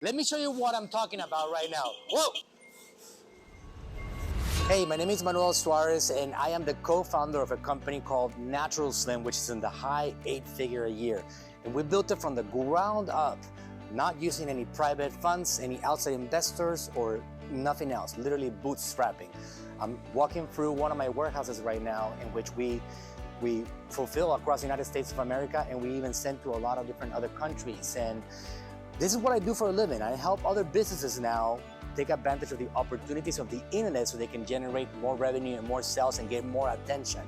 Let me show you what I'm talking about right now. Whoa! Hey, my name is Manuel Suarez, and I am the co-founder of a company called Natural Slim, which is in the high 8-figure a year. And we built it from the ground up, not using any private funds, any outside investors, or nothing else, literally bootstrapping. I'm walking through one of my warehouses right now in which we fulfill across the United States of America, and we even send to a lot of different other countries. And this is what I do for a living. I help other businesses now take advantage of the opportunities of the internet so they can generate more revenue and more sales and get more attention.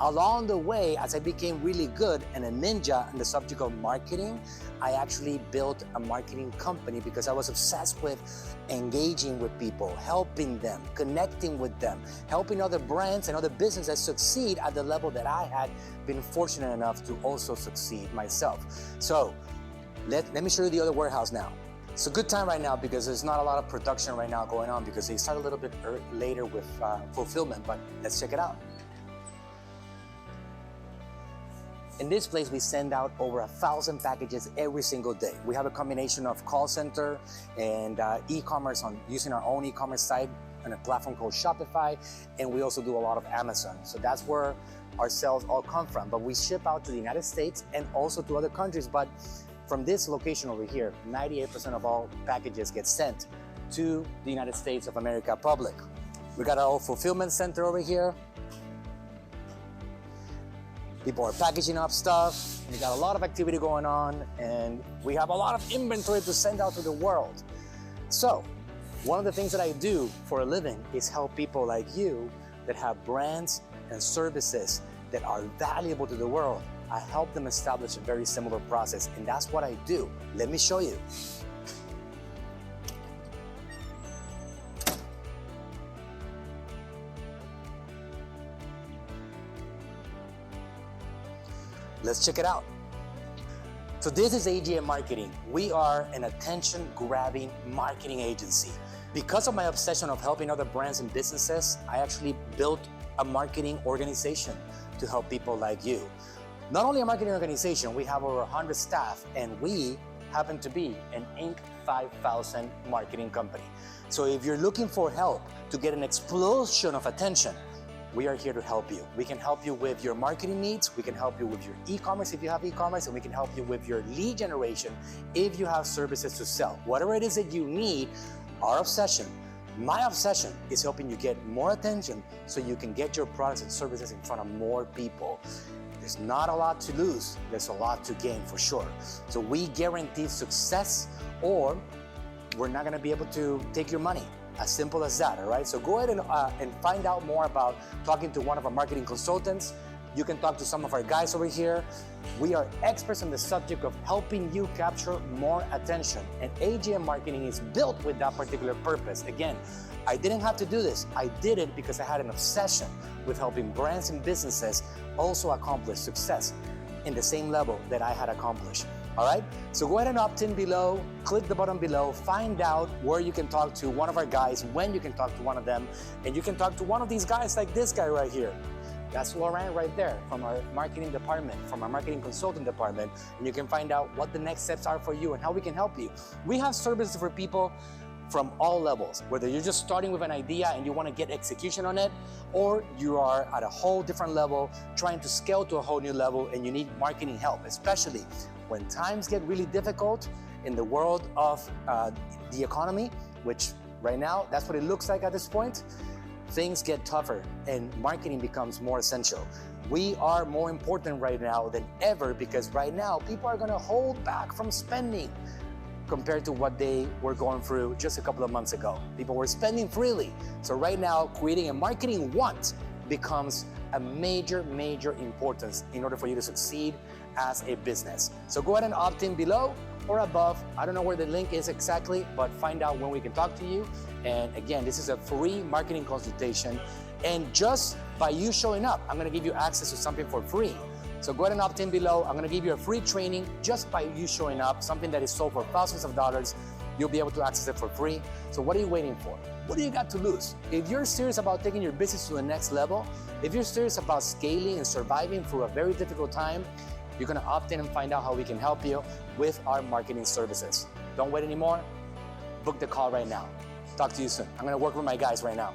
Along the way, as I became really good and a ninja in the subject of marketing, I actually built a marketing company because I was obsessed with engaging with people, helping them, connecting with them, helping other brands and other businesses succeed at the level that I had been fortunate enough to also succeed myself. So let me show you the other warehouse now. It's a good time right now because there's not a lot of production right now going on because they start a little bit later with fulfillment, but let's check it out. In this place, we send out over 1,000 packages every single day. We have a combination of call center and e-commerce using our own e-commerce site on a platform called Shopify, and we also do a lot of Amazon. So that's where our sales all come from. But we ship out to the United States and also to other countries. But from this location over here, 98% of all packages get sent to the United States of America public. We got our own fulfillment center over here. People are packaging up stuff. We got a lot of activity going on, and we have a lot of inventory to send out to the world. So, one of the things that I do for a living is help people like you that have brands and services that are valuable to the world. I help them establish a very similar process, and that's what I do. Let me show you. Let's check it out. So this is 𝗙𝗢𝗟𝗡𝗙𝗢 Marketing. We are an attention-grabbing marketing agency. Because of my obsession of helping other brands and businesses, I actually built a marketing organization to help people like you. Not only a marketing organization, we have over 100 staff, and we happen to be an Inc. 5000 marketing company. So if you're looking for help to get an explosion of attention, we are here to help you. We can help you with your marketing needs, we can help you with your e-commerce if you have e-commerce, and we can help you with your lead generation if you have services to sell. Whatever it is that you need, our obsession, my obsession, is helping you get more attention so you can get your products and services in front of more people. There's not a lot to lose, there's a lot to gain for sure. So we guarantee success, or we're not gonna be able to take your money. As simple as that, all right? So go ahead and find out more about talking to one of our marketing consultants. You can talk to some of our guys over here. We are experts on the subject of helping you capture more attention. And 𝗙𝗢𝗟𝗡 Marketing is built with that particular purpose. Again, I didn't have to do this. I did it because I had an obsession with helping brands and businesses also accomplish success in the same level that I had accomplished. All right, so go ahead and opt in below, click the button below, find out where you can talk to one of our guys, when you can talk to one of them, and you can talk to one of these guys like this guy right here. That's Laurent right there from our marketing department, from our marketing consultant department, and you can find out what the next steps are for you and how we can help you. We have services for people from all levels, whether you're just starting with an idea and you want to get execution on it, or you are at a whole different level, trying to scale to a whole new level, and you need marketing help, especially when times get really difficult in the world of the economy, which right now, that's what it looks like at this point. Things get tougher and marketing becomes more essential. We are more important right now than ever because right now, people are gonna hold back from spending compared to what they were going through just a couple of months ago. People were spending freely. So right now, creating a marketing want becomes a major importance in order for you to succeed as a business. So go ahead and opt in below or above. I don't know where the link is exactly, but find out when we can talk to you. And again, this is a free marketing consultation. And just by you showing up, I'm gonna give you access to something for free. So go ahead and opt in below. I'm gonna give you a free training just by you showing up, something that is sold for thousands of dollars. You'll be able to access it for free. So what are you waiting for? What do you got to lose? If you're serious about taking your business to the next level, if you're serious about scaling and surviving through a very difficult time, you're gonna opt in and find out how we can help you with our marketing services. Don't wait anymore. book the call right now. Talk to you soon. I'm gonna work with my guys right now.